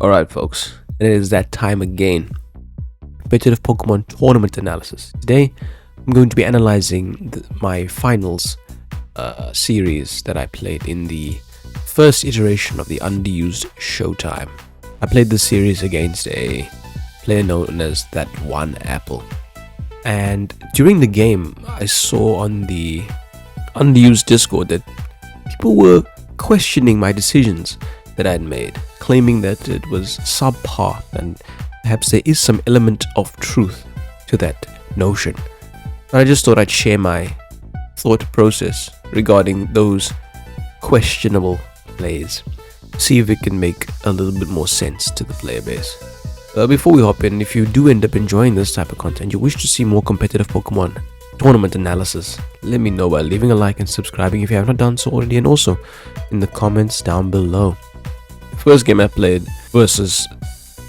Alright folks, it is that time again. Competitive Pokemon tournament analysis. Today, I'm going to be analyzing my finals series that I played in the first iteration of the UU Showtime. I played this series against a player known as That One Apple. And during the game, I saw on the UU Discord that people were questioning my decisions that I had made, claiming that it was subpar and perhaps there is some element of truth to that notion. But I just thought I'd share my thought process regarding those questionable plays, see if it can make a little bit more sense to the player base. Before we hop in, if you do end up enjoying this type of content, you wish to see more competitive Pokemon tournament analysis, let me know by leaving a like and subscribing if you have not done so already, and also in the comments down below. First game I played versus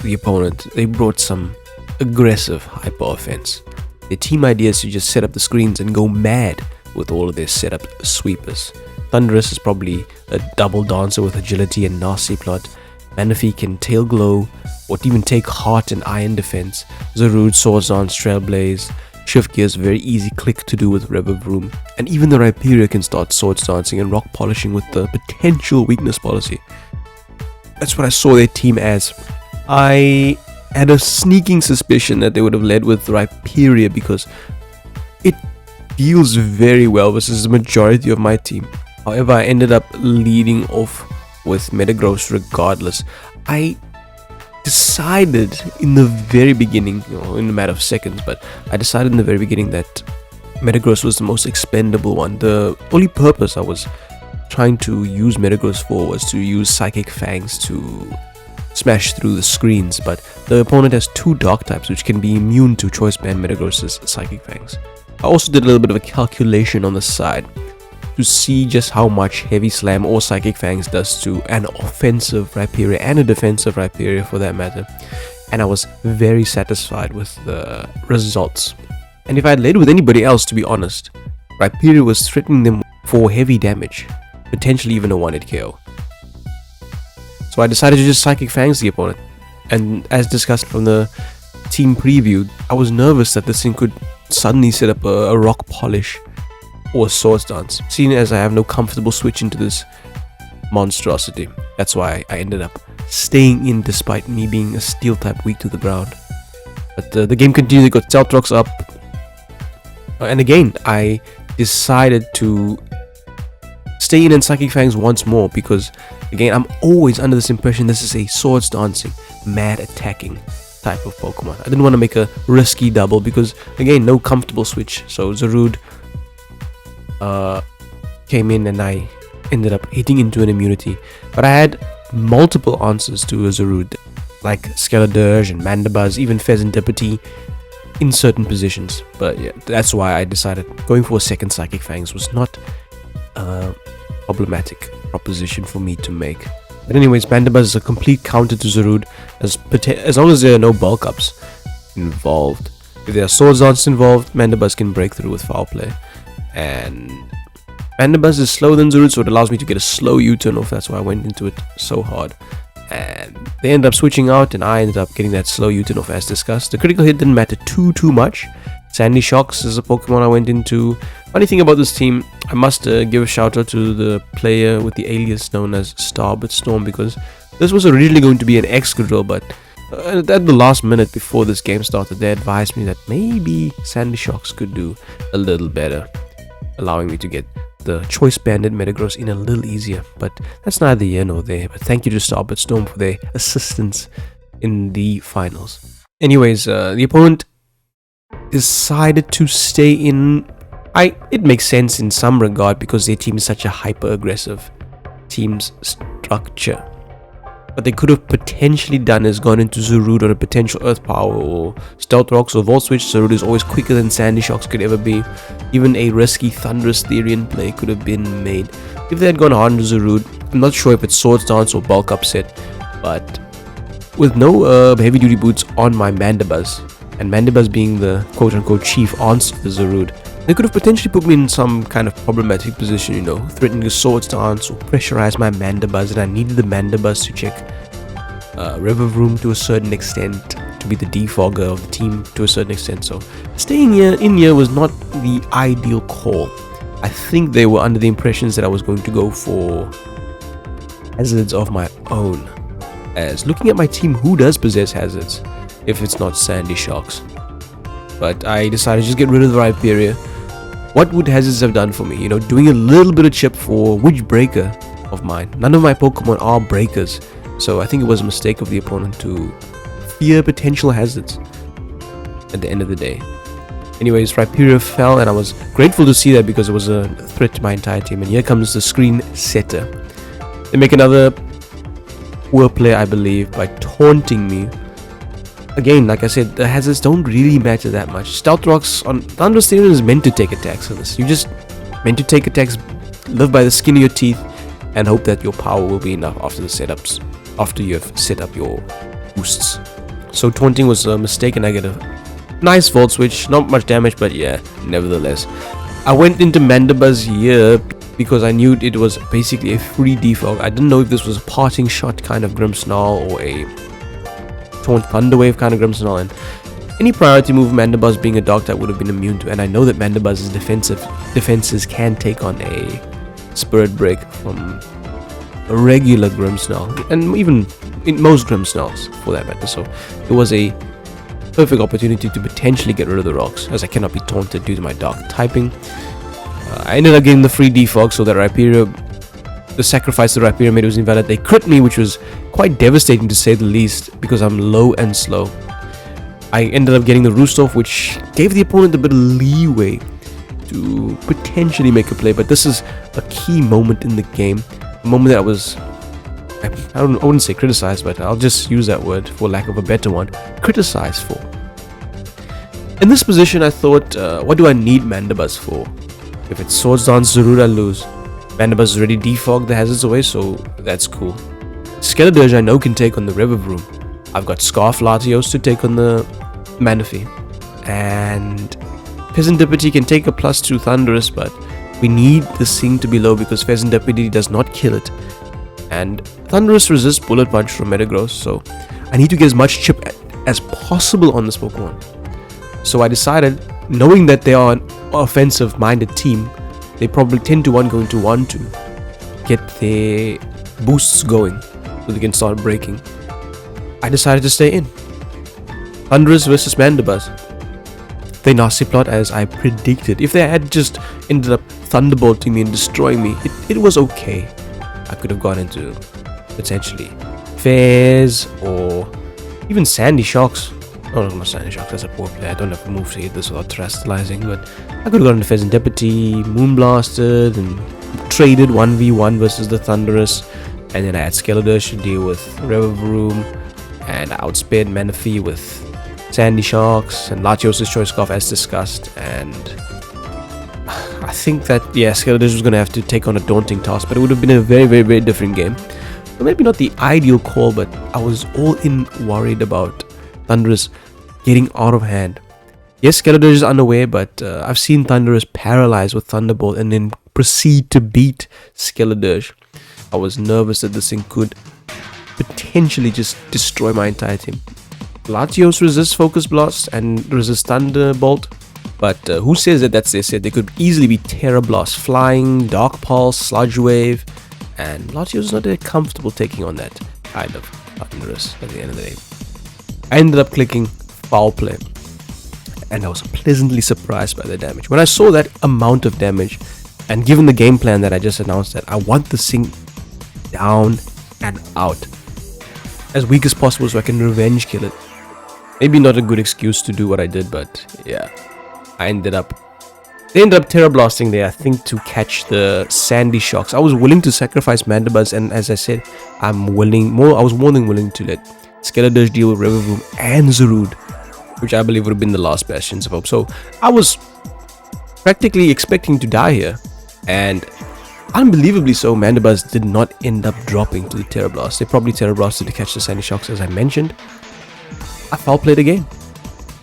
the opponent, they brought some aggressive hyper offense. Their team idea is to just set up the screens and go mad with all of their setup sweepers. Thundurus is probably a double dancer with agility and nasty plot. Manaphy can tail glow or even take heart and iron defense. Zarude swords dance, trailblaze. Shift gears very easy click to do with River Vroom. And even the Rhyperior can start swords dancing and rock polishing with the potential weakness policy. That's what I saw their team as. I had a sneaking suspicion that they would have led with Rhyperior because it deals very well versus the majority of my team. However, I ended up leading off with Metagross regardless. I decided in the very beginning, in a matter of seconds, but I decided in the very beginning that Metagross was the most expendable one. The only purpose I was trying to use Metagross for was to use Psychic Fangs to smash through the screens, but the opponent has two dark types which can be immune to Choice Band Metagross's Psychic Fangs. I also did a little bit of a calculation on the side to see just how much Heavy Slam or Psychic Fangs does to an offensive Rhyperior and a defensive Rhyperior for that matter, and I was very satisfied with the results. And if I had led with anybody else, to be honest, Rhyperior was threatening them for heavy damage, potentially even a 1-hit KO. So I decided to just Psychic Fangs the opponent, and as discussed from the team preview, I was nervous that this thing could suddenly set up a rock polish or swords dance, seeing as I have no comfortable switch into this monstrosity. That's why I ended up staying in despite me being a steel type weak to the ground. But the game continued, they got Stealth Rocks up, and again I decided to stay in and Psychic Fangs once more because again I'm always under this impression this is a swords dancing, mad attacking type of Pokemon. I didn't want to make a risky double because again no comfortable switch, so Zarude came in and I ended up hitting into an immunity. But I had multiple answers to a Zarude, like Skeledirge and Mandibuzz, even Pheasantipity in certain positions. But yeah, that's why I decided going for a second Psychic Fangs was not a problematic proposition for me to make. But anyways, Mandibuzz is a complete counter to Zarude as long as there are no bulk ups involved. If there are swords dance involved, Mandibuzz can break through with foul play. And Mandibuzz is slower than Zarude, so it allows me to get a slow U-turn off. That's why I went into it so hard. And they ended up switching out, and I ended up getting that slow U-turn off as discussed. The critical hit didn't matter too much. Sandy Shocks is a Pokemon I went into. Funny thing about this team, I must give a shout out to the player with the alias known as Starbit Storm, because this was originally going to be an Excadrill, but at the last minute before this game started, they advised me that maybe Sandy Shocks could do a little better, allowing me to get the Choice Banded Metagross in a little easier. But that's neither here nor there. But thank you to Starbit Storm for their assistance in the finals. Anyways, the opponent decided to stay in. It makes sense in some regard because their team is such a hyper aggressive team's structure. What they could have potentially done is gone into Zarude on a potential Earth Power or Stealth Rocks or Volt Switch. Zarude is always quicker than Sandy Shocks could ever be. Even a risky Thundurus Therian play could have been made. If they had gone hard into Zarude, I'm not sure if it's Swords Dance or Bulk Upset, but with no heavy duty boots on my Mandibuzz, and Mandibuzz being the quote unquote chief answer to Zarude, they could have potentially put me in some kind of problematic position, threatening to Swords Dance or pressurize my Mandibuzz, and I needed the Mandibuzz to check River Room to a certain extent, to be the defogger of the team to a certain extent. So staying in here was not the ideal call. I think they were under the impressions that I was going to go for hazards of my own. As looking at my team, who does possess hazards if it's not Sandy Sharks? But I decided to just get rid of the Rhyperior. What would hazards have done for me? You know, doing a little bit of chip for which breaker of mine? None of my Pokemon are breakers. So I think it was a mistake of the opponent to fear potential hazards at the end of the day. Anyways, Rhyperior fell, and I was grateful to see that because it was a threat to my entire team. And here comes the screen setter. They make another poor play, I believe, by taunting me. Again, like I said, the hazards don't really matter that much. Stealth Rocks on Thundurus is meant to take attacks on this. You just meant to take attacks, live by the skin of your teeth, and hope that your power will be enough after the setups, after you have set up your boosts. So taunting was a mistake, and I get a nice Volt Switch. Not much damage, but yeah, nevertheless. I went into Mandibuzz here because I knew it was basically a free defog. I didn't know if this was a parting shot kind of Grimmsnarl or a taunt Thunder Wave kind of Grimmsnarl, and any priority move Mandibuzz being a dog type would have been immune to. And I know that Mandibuzz's defenses can take on a Spirit Break from a regular Grimmsnarl, and even in most Grimmsnarls for that matter. So it was a perfect opportunity to potentially get rid of the rocks, as I cannot be taunted due to my dark typing. I ended up getting the free defog, so that Rhyperior, the sacrifice the Rhyperior made was invalid. They crit me, which was quite devastating to say the least, because I'm low and slow. I ended up getting the Roost off, which gave the opponent a bit of leeway to potentially make a play. But this is a key moment in the game, a moment that I wouldn't say criticized, but I'll just use that word for lack of a better one, criticized for. In this position, I thought, what do I need Mandibuzz for? If it's Swords Dance Zarude, I lose. Mandibuzz already defogged the hazards away, so that's cool. Skeledirge I know can take on the River Room. I've got Scarf Latios to take on the Manaphy. And Pheasantipity can take a +2 Thundurus, but we need this thing to be low because Pheasantipity does not kill it. And Thundurus resists Bullet Punch from Metagross, so I need to get as much chip as possible on this Pokemon. So I decided, knowing that they are an offensive-minded team, they probably going to want to get their boosts going so they can start breaking. I decided to stay in. Thundurus versus Mandibuzz. They nasty plot as I predicted. If they had just ended up thunderbolting me and destroying me, it was okay. I could have gone into potentially Fairs or even Sandy Sharks. Oh, no, not Sandy Sharks, that's a poor play. I don't have to move to hit this without terastallizing, but I could have gone into Pheasantipity, Moonblasted, and traded 1v1 versus the Thundurus, and then I had Skeledirge to deal with River Room, and I outspared Manaphy with Sandy Sharks and Latios' Choice Scarf as discussed, and I think that, yeah, Skeledirge was going to have to take on a daunting task, but it would have been a very, very, very different game. So maybe not the ideal call, but I was all in worried about Thundurus getting out of hand. Yes, Skeledirge is unaware, but I've seen Thundurus paralyze with Thunderbolt and then proceed to beat Skeledirge. I was nervous that this thing could potentially just destroy my entire team. Latios resists Focus Blast and resists Thunderbolt, but who says that that's their set? They could easily be Terra Blast, Flying, Dark Pulse, Sludge Wave, and Latios is not very comfortable taking on that kind of Thundurus at the end of the day. I ended up clicking Foul Play, and I was pleasantly surprised by the damage. When I saw that amount of damage, and given the game plan that I just announced, that I want this thing down and out as weak as possible so I can revenge kill it. Maybe not a good excuse to do what I did, but yeah, they ended up Terra Blasting there, I think, to catch the Sandy Shocks. I was willing to sacrifice Mandibuzz, and as I said, I was more than willing to let Skeledirge deal with River Room and Zarude, which I believe would have been the last bastions of hope. So I was practically expecting to die here, and unbelievably so, Mandibuzz did not end up dropping to the Terra Blast. They probably Terra Blasted to catch the Sandy Shocks, as I mentioned. I foul played again.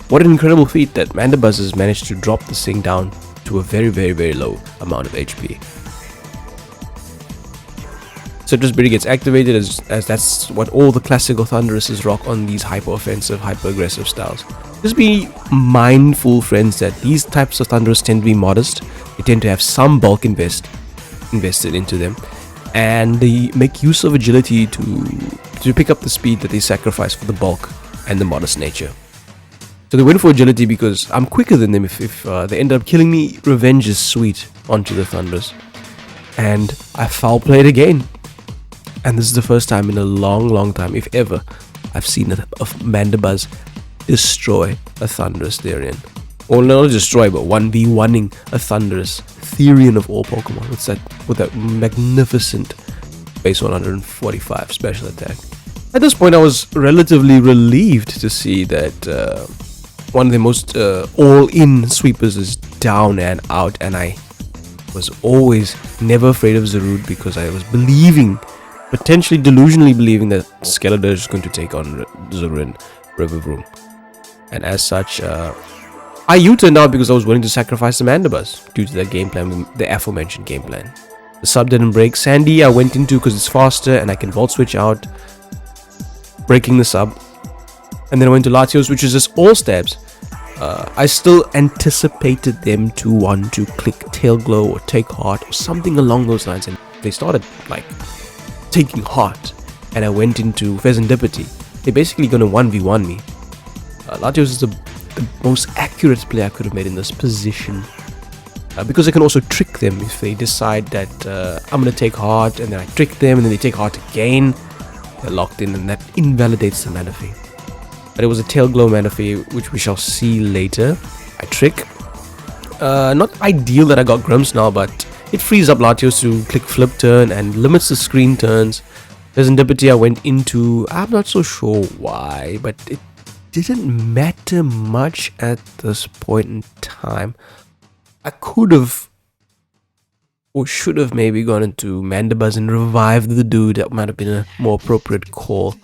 What an incredible feat that Mandibuzz has managed to drop this thing down to a very, very, very low amount of HP. Citrus Berry gets activated as that's what all the classical Thunduruses rock on these hyper-offensive, hyper-aggressive styles. Just be mindful, friends, that these types of Thundurus tend to be modest. They tend to have some bulk invested into them, and they make use of agility to pick up the speed that they sacrifice for the bulk and the modest nature. So they went for agility because I'm quicker than them. If they end up killing me, revenge is sweet onto the Thundurus. And I foul played again. And this is the first time in a long time, if ever, I've seen a Mandibuzz destroy a Thundurus therein. Or not destroy, but 1v1ing a Thundurus. Therian of all Pokemon. With that magnificent base 145 special attack. At this point, I was relatively relieved to see that one of the most all-in sweepers is down and out, and I was always never afraid of Zarude because I was potentially delusionally believing that Skeletor is going to take on Zarude Riverroom. And as such, I U-turned out because I was willing to sacrifice the Mandibuzz due to that game plan, the aforementioned game plan. The sub didn't break. Sandy I went into because it's faster and I can Volt Switch out, breaking the sub. And then I went to Latios, which is just all stabs. I still anticipated them to want to click Tail Glow or Take Heart or something along those lines, and they started like taking Heart, and I went into Pheasantipity. They're basically going to 1v1 me. Latios is the most accurate play I could have made in this position, because I can also trick them if they decide that I'm going to take Heart, and then I trick them, and then they take Heart again. They're locked in, and that invalidates the Manaphy. But it was a Tail Glow Manaphy, which we shall see later. I trick. Not ideal that I got Grimmsnarl, but it frees up Latios to click Flip Turn and limits the screen turns. Pheasantipity I went into, I'm not so sure why, but it didn't matter much at this point in time. I could have or should have maybe gone into Mandibuzz and revived the dude. That might have been a more appropriate call.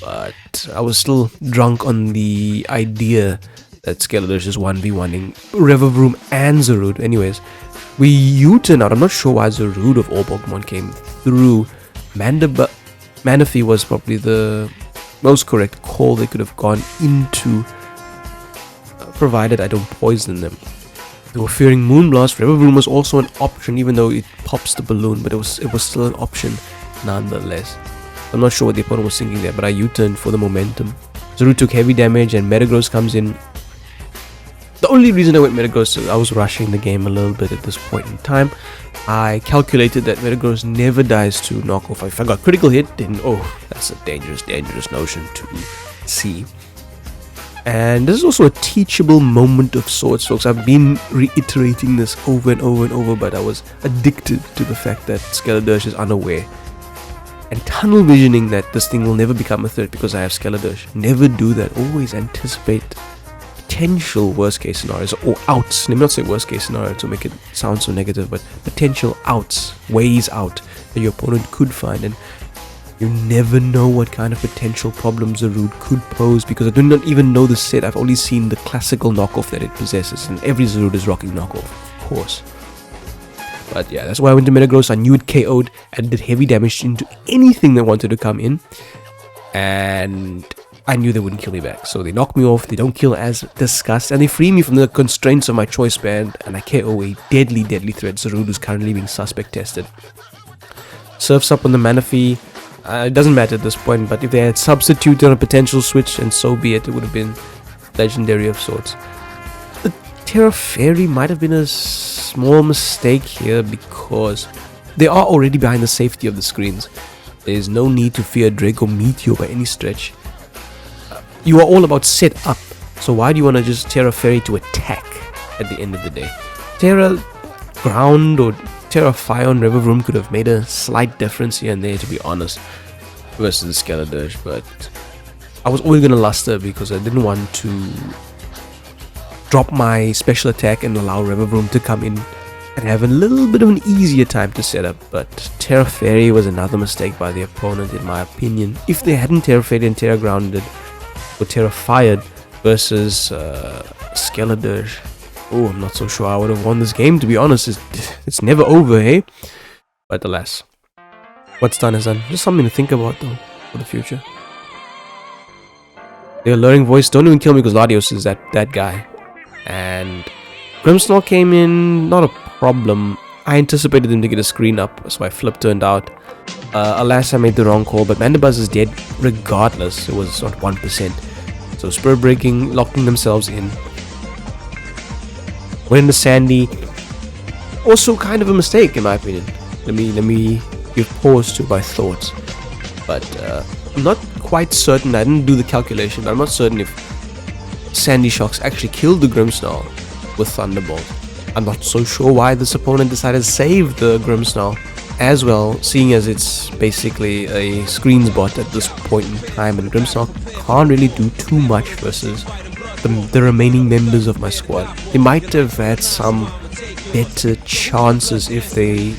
But I was still drunk on the idea that Skeletor is just 1v1ing Riverroom and Zarude. Anyways, we U-turned out. I'm not sure why Zarude of all Pokemon came through. Manaphy was probably the most correct call they could have gone into, provided I don't poison them. They were fearing Moonblast. Riverroom was also an option, even though it pops the balloon, but it was still an option nonetheless. I'm not sure what the opponent was thinking there, but I U-turned for the momentum. Zarude took heavy damage and Metagross comes in. The only reason I went Metagross is I was rushing the game a little bit at this point in time. I calculated that Metagross never dies to knockoff. If I got critical hit, then that's a dangerous notion to see. And this is also a teachable moment of sorts, folks. I've been reiterating this over and over, but I was addicted to the fact that Skeletor is unaware. And tunnel visioning that this thing will never become a threat because I have Skeletor. Never do that. Always anticipate potential worst case scenarios or outs. Let me not say worst case scenario to make it sound so negative, but potential outs, ways out that your opponent could find. And you never know what kind of potential problems Zarude could pose, because I do not even know the set. I've only seen the classical knockoff that it possesses, and every Zarude is rocking knockoff, of course. But yeah, that's why I went to Metagross. I knew it KO'd and did heavy damage into anything that wanted to come in. And I knew they wouldn't kill me back. So they knock me off, they don't kill as discussed, and they free me from the constraints of my choice band, and I KO a deadly threat, Zarude, who's currently being suspect tested. Surfs up on the Manaphy. It doesn't matter at this point, but if they had substituted on a potential switch, and so be it, it would have been legendary of sorts. The Terra Fairy might have been a small mistake here because they are already behind the safety of the screens. There is no need to fear Draco Meteor by any stretch. You are all about set up, so why do you want to just Terra Fairy to attack at the end of the day? Terra Ground or Terra Fire on Riverroom could have made a slight difference here and there, to be honest, versus Skeletor, but I was always going to Luster because I didn't want to drop my special attack and allow Riverroom to come in and have a little bit of an easier time to set up. But Terra Fairy was another mistake by the opponent, in my opinion. If they hadn't Terra Fairy and Terra Grounded or Terra Fired versus Skeletor, I'm not so sure I would have won this game, to be honest. It's never over, hey? But alas. What's done is done. Just something to think about though for the future. The alluring voice, don't even kill me because Latios is that guy. And Grimmsnarl came in, not a problem. I anticipated him to get a screen up, so my flip turned out. Alas, I made the wrong call, but Mandibuzz is dead regardless. It was at 1%. So Spur Breaking, locking themselves in. Went into Sandy. Also kind of a mistake in my opinion. Let me give pause to my thoughts. But I'm not quite certain, I didn't do the calculation, but I'm not certain if Sandy Shocks actually killed the Grimmsnarl with Thunderbolt. I'm not so sure why this opponent decided to save the Grimmsnarl as well, seeing as it's basically a screens bot at this point in time, and Grimmsnarl can't really do too much versus the remaining members of my squad. They might have had some better chances if they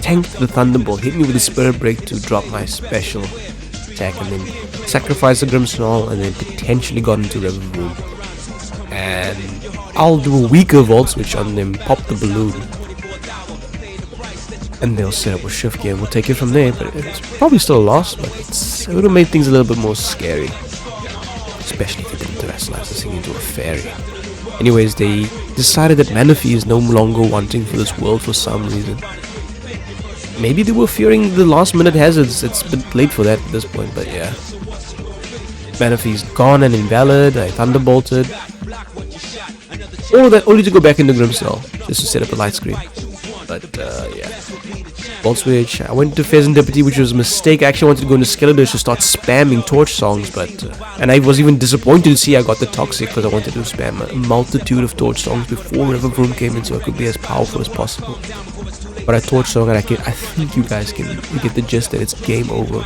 tanked the Thunderbolt, hit me with the Spirit Break to drop my special attack, and then sacrifice the Grimmsnarl, and then potentially got into Revivoom. And I'll do a weaker Volt Switch on them, pop the balloon, and they'll set up a shift gear. We'll take it from there, but it's probably still a loss, but it would have made things a little bit more scary. Especially if they didn't terrestrialize this thing into a fairy. Anyways, they decided that Manaphy is no longer wanting for this world for some reason. Maybe they were fearing the last minute hazards. It's a bit late for that at this point, but yeah. Manaphy's gone and invalid. I Thunderbolted. All that only to go back into Grimmsnarl, just to set up a light screen. But yeah. Volt Switch. I went to Pheasantipity, which was a mistake. I actually wanted to go into Skeletor to start spamming torch songs, but and I was even disappointed to see I got the Toxic because I wanted to spam a multitude of torch songs before Revivoom came in, so I could be as powerful as possible. But I torch song, and I think you guys can get the gist that it's game over.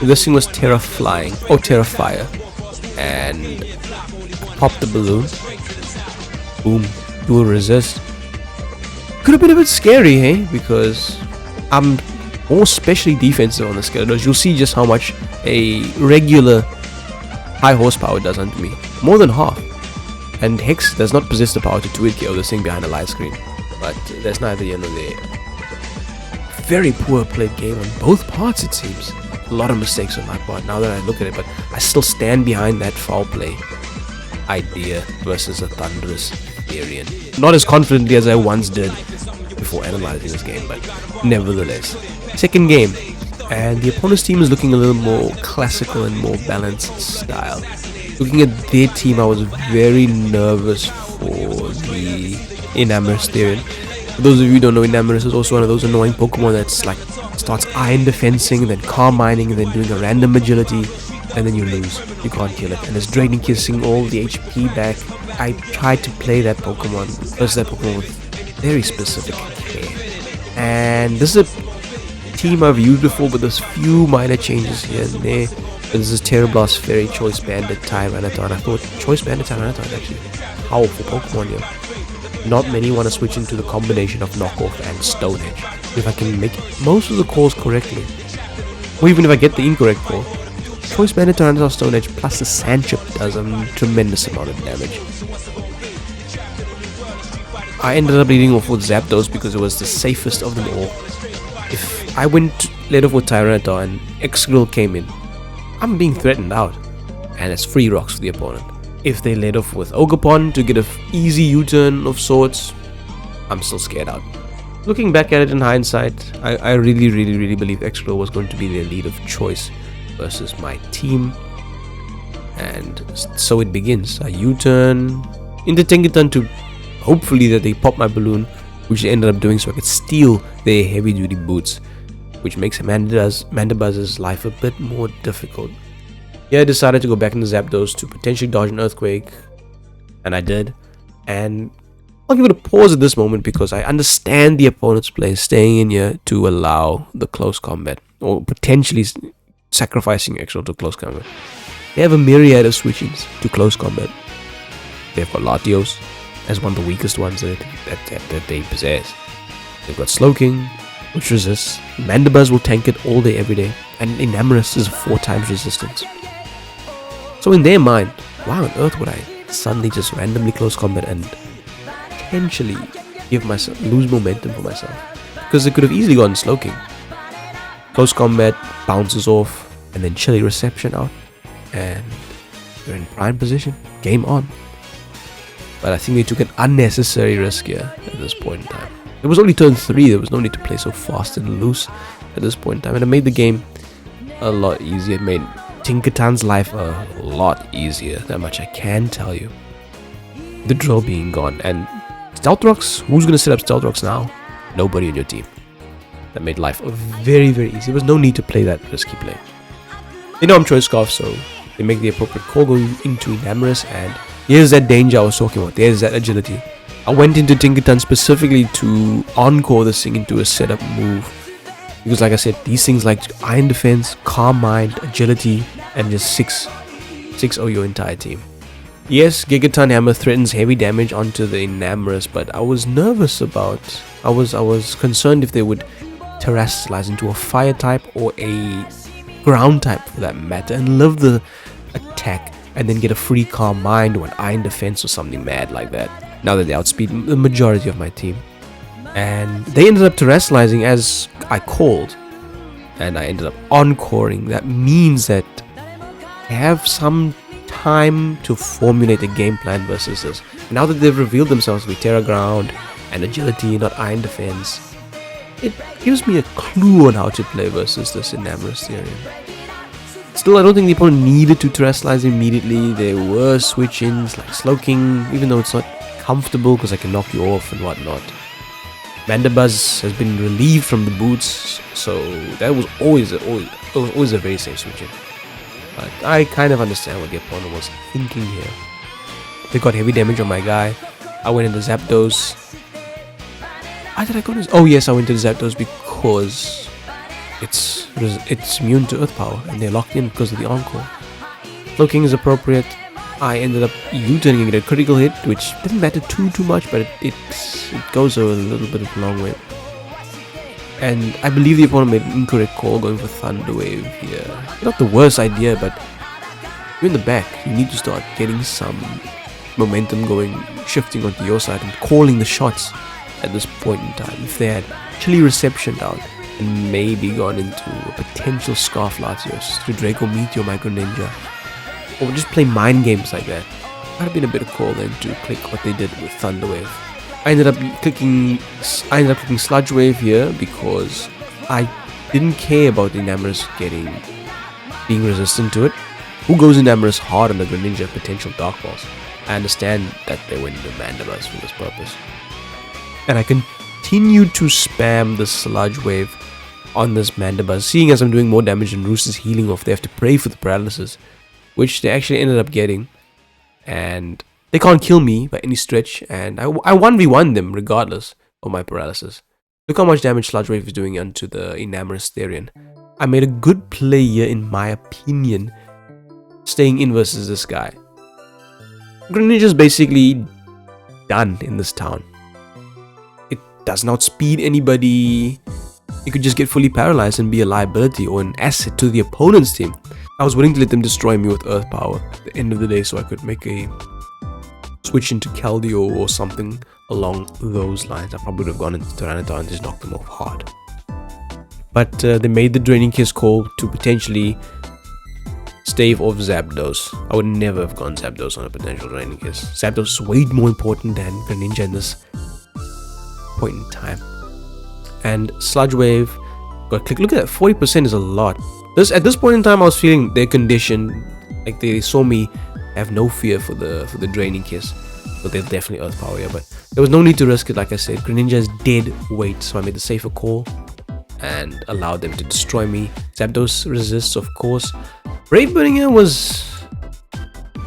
This thing was Terra Flying or Terra Fire, and pop the balloon. Boom, do a resist. Could have been a bit scary, hey? Because I'm more specially defensive on the Skeletors. You'll see just how much a regular high horsepower does unto me. More than half. And Hex does not possess the power to 2-hit KO this thing behind a light screen. But that's neither here nor there. Very poor played game on both parts, it seems. A lot of mistakes on my part now that I look at it, but I still stand behind that foul play idea versus a Thundurus variant. Not as confidently as I once did before analyzing this game, but nevertheless. Second game, and the opponent's team is looking a little more classical and more balanced style. Looking at their team, I was very nervous for the Enamorous Therian. For those of you who don't know, Enamorous is also one of those annoying Pokemon that's like starts iron defensing, then calm mining, and then doing a random agility, and then you lose. You can't kill it, and it's draining kissing all the HP back. I tried to play that Pokemon versus that Pokemon with very specific care, and this is a team I've used before, but there's few minor changes here and there. This is Terra Blast, Fairy, Choice Bandit, Tyranitar. I thought Choice Bandit, Tyranitar is actually a powerful Pokemon here. Not many want to switch into the combination of Knockoff and Stone Edge. If I can make most of the calls correctly, or even if I get the incorrect call, Choice Bandit, Tyranitar, Stone Edge plus the Sandchip does a tremendous amount of damage. I ended up leading off with Zapdos because it was the safest of them all. If I led off with Tyranitar and Excadrill came in, I'm being threatened out, and it's free rocks for the opponent. If they led off with Ogerpon to get an easy U-turn of sorts, I'm still scared out. Looking back at it in hindsight, I really believe Excadrill was going to be their lead of choice versus my team. And so it begins. I U-turn into Tinkerton to hopefully that they pop my balloon, which they ended up doing so I could steal their heavy-duty boots, which makes Mandibuzz's life a bit more difficult. Yeah, I decided to go back into Zapdos to potentially dodge an Earthquake, and I did. And I'll give it a pause at this moment because I understand the opponent's play, staying in here to allow the close combat, or potentially sacrificing Excadrill to close combat. They have a myriad of switchings to close combat. They've got Latios as one of the weakest ones that they possess. They've got Slowking, which resists. Mandibuzz will tank it all day, every day, and Enamorous is 4 times resistance. So in their mind, why on earth would I suddenly just randomly close combat and potentially lose momentum for myself? Because they could have easily gotten Slowking. Close combat, bounces off, and then chilly reception out, and you're in prime position. Game on. But I think they took an unnecessary risk here at this point in time. It was only turn 3, there was no need to play so fast and loose at this point in time, and it made the game a lot easier. It made Tinkaton's life a lot easier, that much I can tell you. The drill being gone, and Stealth Rocks, who's going to set up Stealth Rocks now? Nobody in your team. That made life very, very easy. There was no need to play that risky play. They know I'm Choice Scarf, so they make the appropriate call going into Enamorous, and here's that danger I was talking about. There's that agility. I went into Tinkaton specifically to encore this thing into a setup move. Because like I said, these things like Iron Defense, Calm Mind, Agility, and just 6-0 your entire team. Yes, Gigaton Hammer threatens heavy damage onto the Enamorous, but I was nervous about... I was concerned if they would terrestrialize into a fire type or a ground type for that matter, and live the attack and then get a free Calm Mind or an Iron Defense or something mad like that. Now that they outspeed the majority of my team. And they ended up terrestrializing as I called. And I ended up encoring. That means that I have some time to formulate a game plan versus this. Now that they've revealed themselves to be Terra Ground and Agility, not Iron Defense, it gives me a clue on how to play versus this Enamorous Therian. Still, I don't think the opponent needed to terrestrialize immediately. There were switch-ins like Slowking, even though it's not comfortable because I can knock you off and whatnot. Mandibuzz has been relieved from the boots, so that was always a very safe switch-in. But I kind of understand what the opponent was thinking here. They got heavy damage on my guy. I went into Zapdos. Why did I go to... Oh yes, I went to Zapdos because it's immune to Earth Power and they're locked in because of the Encore. Cloaking is appropriate. I ended up U-turning it a critical hit, which didn't matter too much, but it goes a little bit of a long way. And I believe the opponent made an incorrect call going for Thunder Wave here. Not the worst idea, but you're in the back. You need to start getting some momentum going, shifting onto your side and calling the shots at this point in time. If they had chilly reception down and maybe gone into a potential Scarf Latios to Draco Meteor Micro Ninja, or just play mind games like that, might have been a better call than to click what they did with Thunder Wave. I ended up clicking Sludge Wave here because I didn't care about the Enamorous being resistant to it. Who goes Enamorous hard on the Greninja potential Dark Balls? I understand that they went into Mandibuzz for this purpose. And I continued to spam the Sludge Wave on this Mandibuzz. Seeing as I'm doing more damage than Rooster's healing off, they have to pray for the paralysis, which they actually ended up getting. And they can't kill me by any stretch, and I 1v1 them regardless of my paralysis. Look how much damage Sludge Wave is doing onto the Enamorous Therian. I made a good play here in my opinion, staying in versus this guy. Greninja's basically done in this town. It does not speed anybody. It could just get fully paralyzed and be a liability or an asset to the opponent's team. I was willing to let them destroy me with Earth Power at the end of the day so I could make a switch into Keldeo or something along those lines. I probably would have gone into Tyranitar and just knocked them off hard. But they made the Draining Kiss call to potentially stave off Zapdos. I would never have gone Zapdos on a potential Draining Kiss. Zapdos is way more important than Greninja in this point in time. And Sludge Wave got clicked. Look at that, 40% is a lot. At this point in time, I was feeling their condition, like they saw me have no fear for the Draining Kiss, so they'll definitely Earth Power here. But there was no need to risk it. Like I said, Greninja is dead weight, so I made the safer call and allowed them to destroy me. Zapdos resists, of course. Brave Bird here was,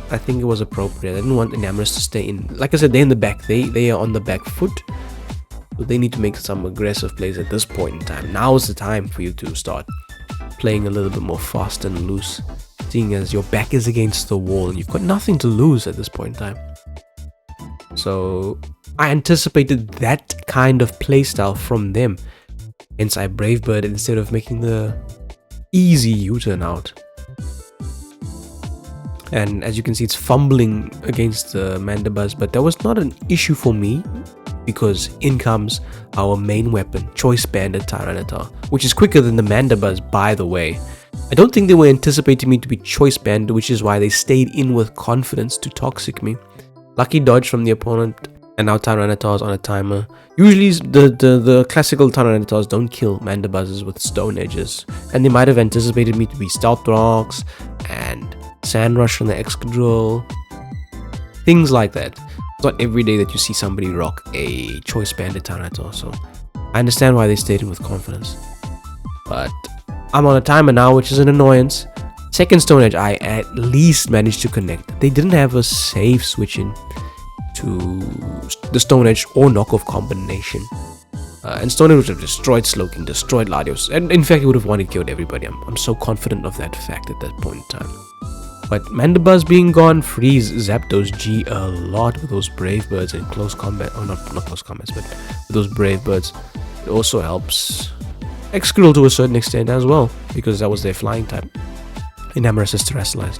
I think it was appropriate. I didn't want Enamorous to stay in. Like I said, they're in the back. They are on the back foot. So they need to make some aggressive plays at this point in time. Now is the time for you to start playing a little bit more fast and loose, seeing as your back is against the wall and you've got nothing to lose at this point in time. So I anticipated that kind of playstyle from them, hence I Brave Bird instead of making the easy U-turn out. And as you can see, it's fumbling against the Mandibuzz, but that was not an issue for me. because in comes our main weapon, Choice Banded Tyranitar, which is quicker than the Mandibuzz, by the way. I don't think they were anticipating me to be Choice Banded, which is why they stayed in with confidence to Toxic me. Lucky dodge from the opponent, and now Tyranitar's on a timer. Usually the classical Tyranitars don't kill Mandibuzzes with stone edges, and they might have anticipated me to be Stealth Rocks and Sand Rush on the Excadrill, things like that. It's not every day that you see somebody rock a Choice Banded Tyranitar, so I understand why they stayed in with confidence. But I'm on a timer now, which is an annoyance. Second Stone Edge, I at least managed to connect. They didn't have a safe switch in to the Stone Edge or knockoff combination. And Stone Edge would have destroyed Slowking, destroyed Latios, and in fact, it would have one-hit killed everybody. I'm so confident of that fact at that point in time. But Mandibuzz being gone frees Zapdos G a lot with those Brave Birds in close combat. Oh, not close combats, but with those Brave Birds. It also helps Excadrill to a certain extent as well, because that was their flying type. Enamorous is terrestrialized.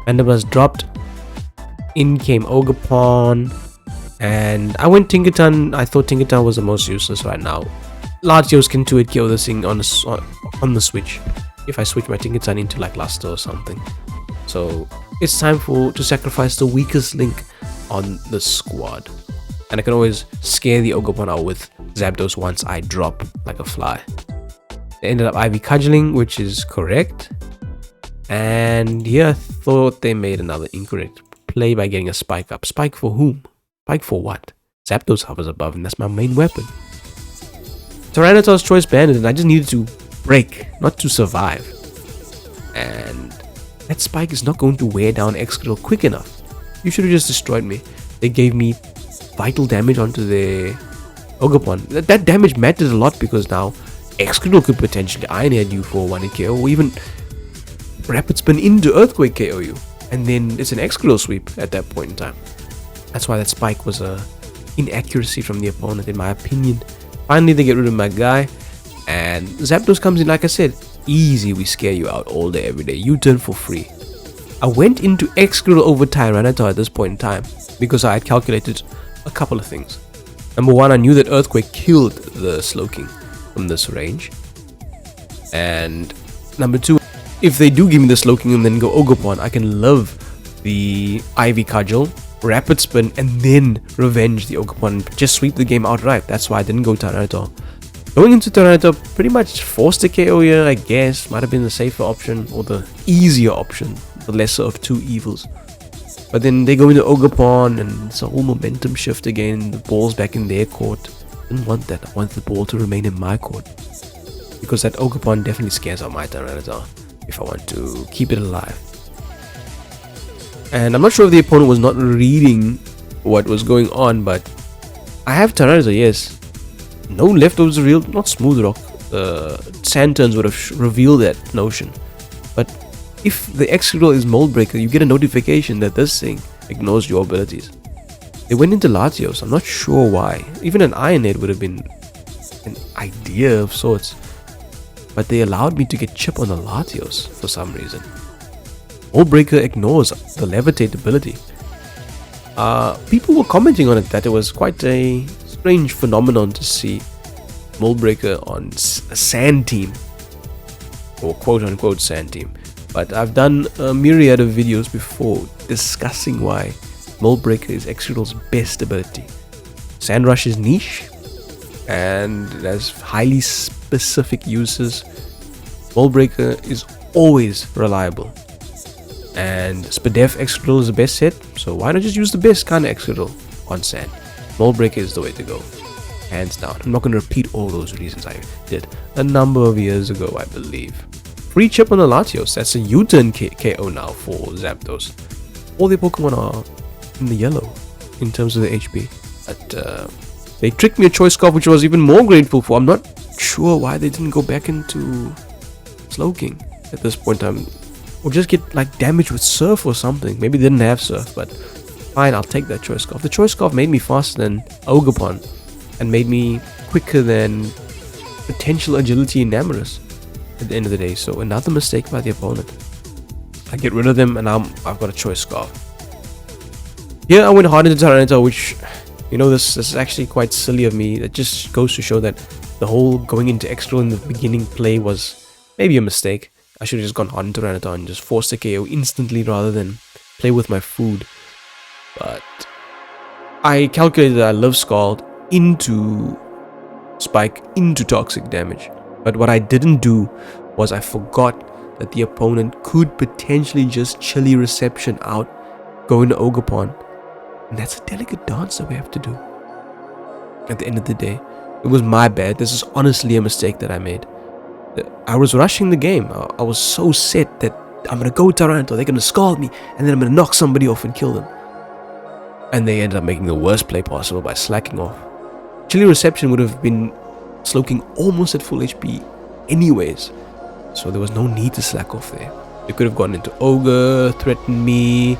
Mandibuzz dropped. In came Ogerpon. And I went Tinkerton. I thought Tinkerton was the most useless right now. Latios can 2-hit kill this thing on the switch. If I switch my Tinkerton into like Luster or something. So it's time to sacrifice the weakest link on the squad. And I can always scare the Ogerpon out with Zapdos once I drop like a fly. They ended up Ivy Cudgeling, which is correct. And yeah, I thought they made another incorrect play by getting a Spike up. Spike for whom? Spike for what? Zapdos hovers above, and that's my main weapon. Tyranitar's Choice Banded, and I just needed to break, not to survive. And that Spike is not going to wear down Excadrill quick enough. You should have just destroyed me. They gave me vital damage onto their Ogerpon. That damage mattered a lot because now Excadrill could potentially Iron Head you for 1-hit KO, or even Rapid Spin into Earthquake KO you. And then it's an Excadrill sweep at that point in time. That's why that Spike was a inaccuracy from the opponent, in my opinion. Finally, they get rid of my guy, and Zapdos comes in. Like I said, easy, we scare you out all day, every day. U-turn for free. I went into Excadrill over Tyranitar at this point in time because I had calculated a couple of things. Number one, I knew that Earthquake killed the Slowking from this range. And number two, if they do give me the Slowking and then go Ogerpon, I can love the Ivy Cudgel, Rapid Spin, and then revenge the Ogerpon, just sweep the game outright. That's why I didn't go Tyranitar. Going into Tyranitar pretty much forced a KO here, I guess. Might have been the safer option, or the easier option, the lesser of two evils. But then they go into Ogerpon, and it's a whole momentum shift again. The ball's back in their court. Didn't want that. I want the ball to remain in my court, because that Ogerpon definitely scares out my Tyranitar if I want to keep it alive. And I'm not sure if the opponent was not reading what was going on, but I have Tyranitar, yes. No leftovers real, not Smooth Rock. Sand turns would have revealed that notion. But if the Excadrill is Mold Breaker, you get a notification that this thing ignores your abilities. They went into Latios, I'm not sure why. Even an Iron Head would have been an idea of sorts. But they allowed me to get Chip on the Latios for some reason. Mold Breaker ignores the Levitate ability. People were commenting on it that it was quite a strange phenomenon to see Mold Breaker on a sand team, or quote unquote sand team. But I've done a myriad of videos before discussing why Mold Breaker is Excadrill's best ability. Sand Rush is niche and it has highly specific uses. Mold Breaker is always reliable. And Spadef Excadrill is the best set, so why not just use the best kind of Excadrill on sand? Mold Breaker is the way to go, hands down. I'm not going to repeat all those reasons I did a number of years ago, I believe. Free Chip on the Latios, that's a U-turn KO now for Zapdos. All their Pokemon are in the yellow in terms of the HP. But they tricked me a Choice Scarf, which I was even more grateful for. I'm not sure why they didn't go back into Slowking at this point in time. Or just get like damage with Surf or something. Maybe they didn't have Surf, but fine, I'll take that Choice Scarf. The Choice Scarf made me faster than Ogerpon and made me quicker than potential agility Enamorous at the end of the day. So another mistake by the opponent. I get rid of them and I've got a Choice Scarf. Here I went hard into Tyranitar, which You know, this is actually quite silly of me. It just goes to show that the whole going into extra in the beginning play was maybe a mistake. I should have just gone on Tyranitar and just forced a KO instantly rather than play with my food. But I calculated that I love Scald into Spike into toxic damage. But what I didn't do was I forgot that the opponent could potentially just chilly reception out, go into Ogerpon. And that's a delicate dance that we have to do. At the end of the day, it was my bad. This is honestly a mistake that I made. I was rushing the game. I was so set that I'm going to go Tyranitar, they're going to Scald me, and then I'm going to knock somebody off and kill them. And they ended up making the worst play possible by slacking off. Chilly reception would have been Slowking almost at full HP anyways, so there was no need to slack off there. They could have gone into Ogre, threatened me,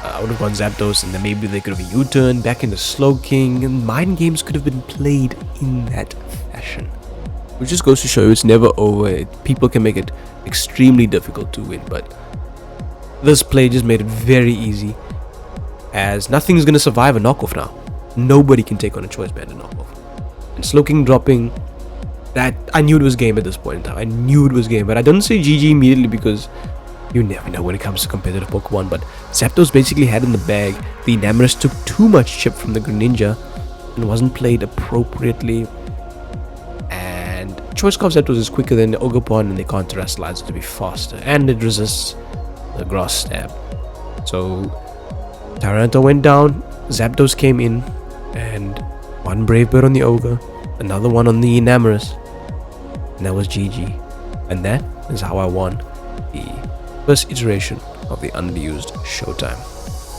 I would have gone Zapdos, and then maybe they could have U-turned back into Slowking, and mind games could have been played in that fashion. Which just goes to show you it's never over. People can make it extremely difficult to win, but this play just made it very easy, as nothing is going to survive a knockoff now. Nobody can take on a Choice Band and knockoff. And Slowking dropping, that I knew it was game at this point in time. I knew it was game, but I didn't say GG immediately because you never know when it comes to competitive Pokemon. But Zapdos basically had in the bag. The Enamorus took too much chip from the Greninja and wasn't played appropriately. And Choice Scarf Zapdos is quicker than the Ogerpon, and they can't terrestrialize it to be faster, and it resists the Grass Stab. So Tyranitar went down, Zapdos came in, and one Brave Bird on the Ogre, another one on the Enamorus, and that was GG. And that is how I won the first iteration of the underused Showtime.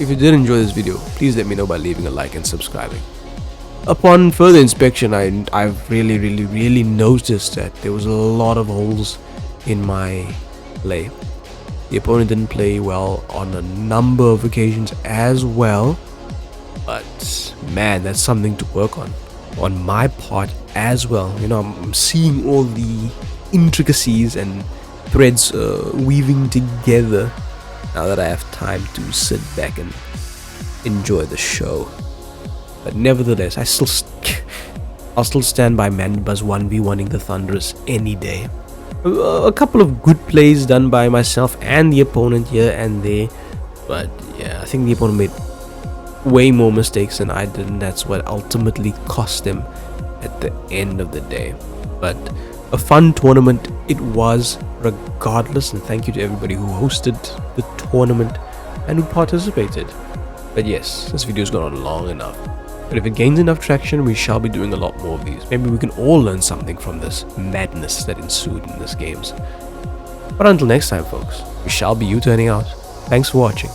If you did enjoy this video, please let me know by leaving a like and subscribing. Upon further inspection, I've really noticed that there was a lot of holes in my play. The opponent didn't play well on a number of occasions as well, but man, that's something to work on my part as well. You know, I'm seeing all the intricacies and threads weaving together now that I have time to sit back and enjoy the show. But nevertheless, I'll still stand by Mandibuzz 1v1ing the Thundurus any day. A couple of good plays done by myself and the opponent here and there, but yeah, I think the opponent made way more mistakes than I did, and that's what ultimately cost them at the end of the day. But a fun tournament it was regardless, and thank you to everybody who hosted the tournament and who participated. But yes, this video's gone on long enough, but if it gains enough traction, we shall be doing a lot more of these. Maybe we can all learn something from this madness that ensued in these games. But until next time, folks, we shall be U-turning out. Thanks for watching.